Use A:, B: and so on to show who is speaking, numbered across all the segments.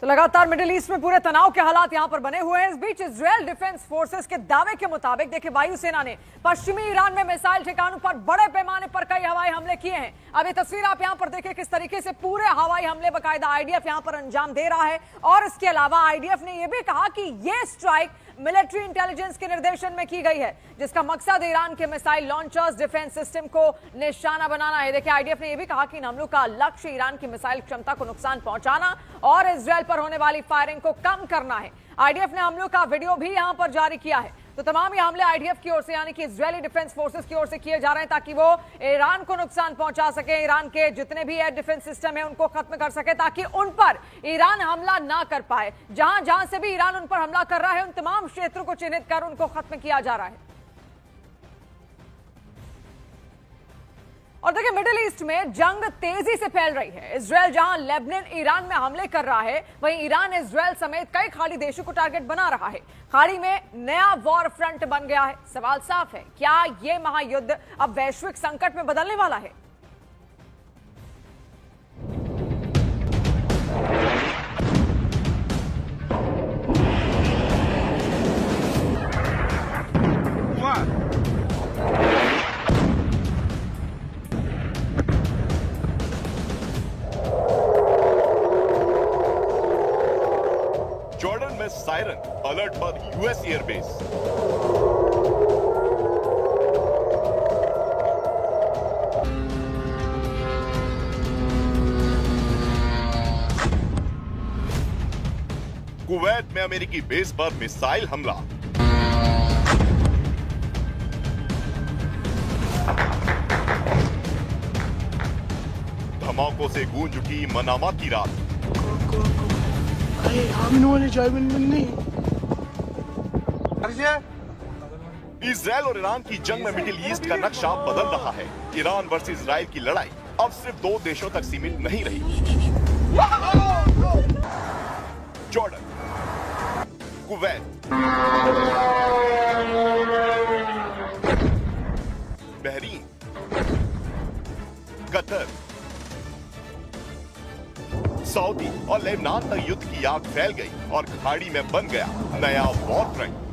A: तो लगातार middle east में पूरे तनाव के हालात यहां पर बने हुए हैं। इस बीच इजरायल डिफेंस फोर्सेस के दावे के मुताबिक देखिए वायुसेना ने पश्चिमी ईरान में मिसाइल ठिकानों पर बड़े पैमाने पर कई हवाई हमले किए हैं। अब ये तस्वीर आप यहां पर देखिए किस तरीके से पूरे हवाई हमले बाकायदा आईडीएफ यहां पर अंजाम दे रहा है। और इसके अलावा आईडीएफ ने यह भी कहा कि यह स्ट्राइक मिलिट्री इंटेलिजेंस के निर्देशन में की गई है, जिसका मकसद ईरान के मिसाइल लॉन्चर्स डिफेंस सिस्टम को निशाना बनाना है। देखिए आईडीएफ ने यह भी कहा कि इन हमलों का लक्ष्य ईरान की मिसाइल क्षमता को नुकसान पहुंचाना और इजरायल पर होने वाली फायरिंग को कम करना है। आईडीएफ ने हमलों का वीडियो भी यहां पर जारी किया है। तो तमाम ये हमले आईडीएफ की ओर से यानी कि इजरायली डिफेंस फोर्सेस की ओर से किए जा रहे हैं ताकि वो ईरान को नुकसान पहुंचा सके, ईरान के जितने भी एयर डिफेंस सिस्टम है उनको खत्म कर सके, ताकि उन पर ईरान हमला ना कर पाए। जहां जहां से भी ईरान उन पर हमला कर रहा है उन तमाम क्षेत्रों को चिन्हित कर उनको खत्म किया जा रहा है। और देखिए मिडिल ईस्ट में जंग तेजी से फैल रही है। इजरायल जहां लेबनान ईरान में हमले कर रहा है, वहीं ईरान इजरायल समेत कई खाड़ी देशों को टारगेट बना रहा है। खाड़ी में नया वॉर फ्रंट बन गया है। सवाल साफ है, क्या यह महायुद्ध अब वैश्विक संकट में बदलने वाला है?
B: जॉर्डन में सायरन अलर्ट पर यूएस एयरबेस। कुवैत में अमेरिकी बेस पर मिसाइल हमला। धमाकों से गूंज उठी मनामा की रात। इजरायल और ईरान की जंग में मिडिल ईस्ट का नक्शा बदल रहा है। ईरान वर्सेस इजरायल की लड़ाई अब सिर्फ दो देशों तक सीमित नहीं रही। Jordan, Kuwait, Bahrain, Qatar, Saudi और लेबनान तक युद्ध की आग फैल गई और खाड़ी में बन गया नया वॉर फ्रंट।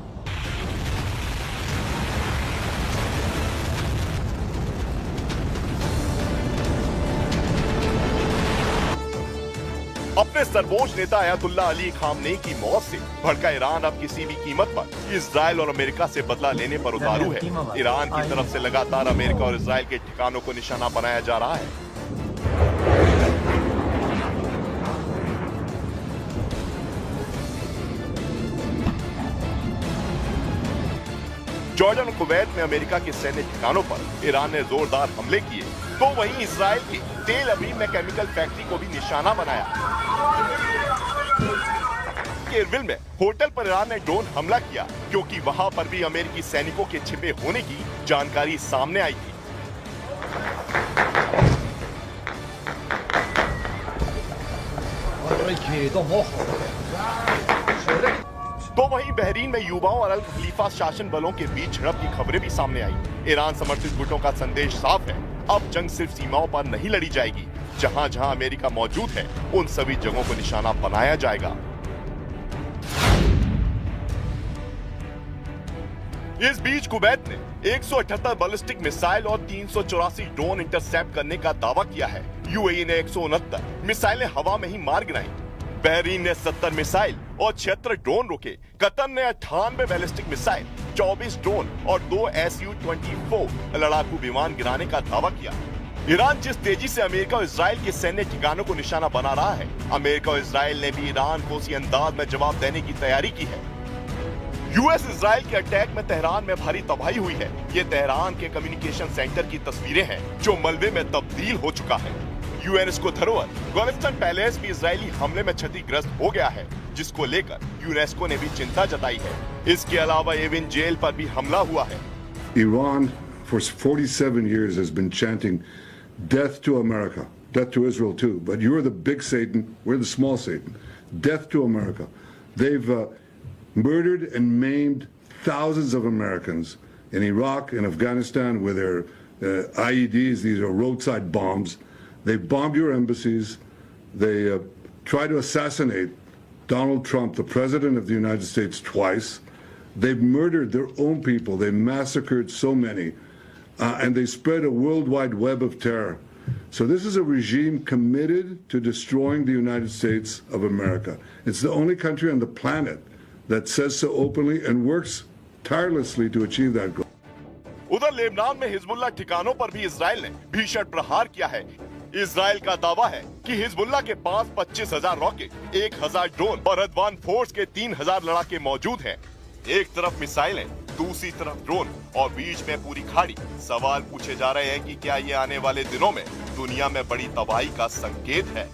B: अपने सर्वोच्च नेता अयातुल्लाह अली खामनेई की मौत से भड़का ईरान अब किसी भी कीमत पर इजरायल और अमेरिका से बदला लेने पर उतारू है। ईरान की तरफ से लगातार अमेरिका और इजरायल के ठिकानों को निशाना बनाया जा रहा है। जॉर्डन और कुवैत में अमेरिका के सैन्य ठिकानों पर ईरान ने जोरदार हमले किए, तो वहीं इजरायल के तेल अवीव में केमिकल फैक्ट्री को भी निशाना बनाया। इरबिल में होटल पर ईरान ने ड्रोन हमला किया क्योंकि वहां पर भी अमेरिकी सैनिकों के छिपे होने की जानकारी सामने आई थी। तो वहीं बहरीन में युवाओं और अल खलीफा शासन बलों के बीच झड़प की खबरें भी सामने आई। ईरान समर्थित गुटों का संदेश साफ है, अब जंग सिर्फ सीमाओं पर नहीं लड़ी जाएगी। जहां जहां अमेरिका मौजूद है उन सभी जगहों को निशाना बनाया जाएगा। इस बीच कुवैत ने 178 बैलिस्टिक मिसाइल और 384 ड्रोन इंटरसेप्ट करने का दावा किया है। यूएई ने 169 मिसाइलें हवा में ही मार गिराई। बहरीन ने 70 मिसाइल और 76 ड्रोन रोके। कतर ने 98 बैलिस्टिक मिसाइल, 24 ड्रोन और 2 Su-24 लड़ाकू विमान गिराने का दावा किया। ईरान जिस तेजी से अमेरिका और इजरायल के सैन्य ठिकानों को निशाना बना रहा है, अमेरिका और इजरायल ने भी ईरान को उसी अंदाज में जवाब देने की तैयारी की है। यूएस इजरायल के अटैक में तेहरान में भारी तबाही हुई है। ये तेहरान के कम्युनिकेशन सेंटर की तस्वीरें हैं जो मलबे में तब्दील हो चुका है। यूनेस्को धरोहर गोल्डस्टोन पैलेस भी इजरायली हमले में क्षतिग्रस्त हो गया है, जिसको लेकर यूनेस्को ने भी चिंता जताई है। इसके अलावा एविन जेल पर भी हमला हुआ है।
C: Iran for 47 years has been chanting death to America, death to Israel too, but you're the big Satan, we're the small Satan. Death to America. They've murdered and maimed thousands of Americans in Iraq and Afghanistan with their IEDs. These are roadside bombs. They bombed your embassies. They try to assassinate Donald Trump, the president of the United States, twice. They've murdered their own people. They massacred so many. And they spread a worldwide web of terror. So this is a regime committed to destroying the United States of America. It's the only country on the planet that says so openly and works tirelessly to achieve that goal.
B: उधर Lebanon में Hezbollah ठिकानों पर भी Israel ने भीषण प्रहार किया है। इजराइल का दावा है कि हिजबुल्लाह के पास 25,000 रॉकेट, 1,000 ड्रोन और अदवान फोर्स के 3,000 लड़ाके मौजूद हैं। एक तरफ मिसाइलें, दूसरी तरफ ड्रोन और बीच में पूरी खाड़ी। सवाल पूछे जा रहे हैं कि क्या ये आने वाले दिनों में दुनिया में बड़ी तबाही का संकेत है।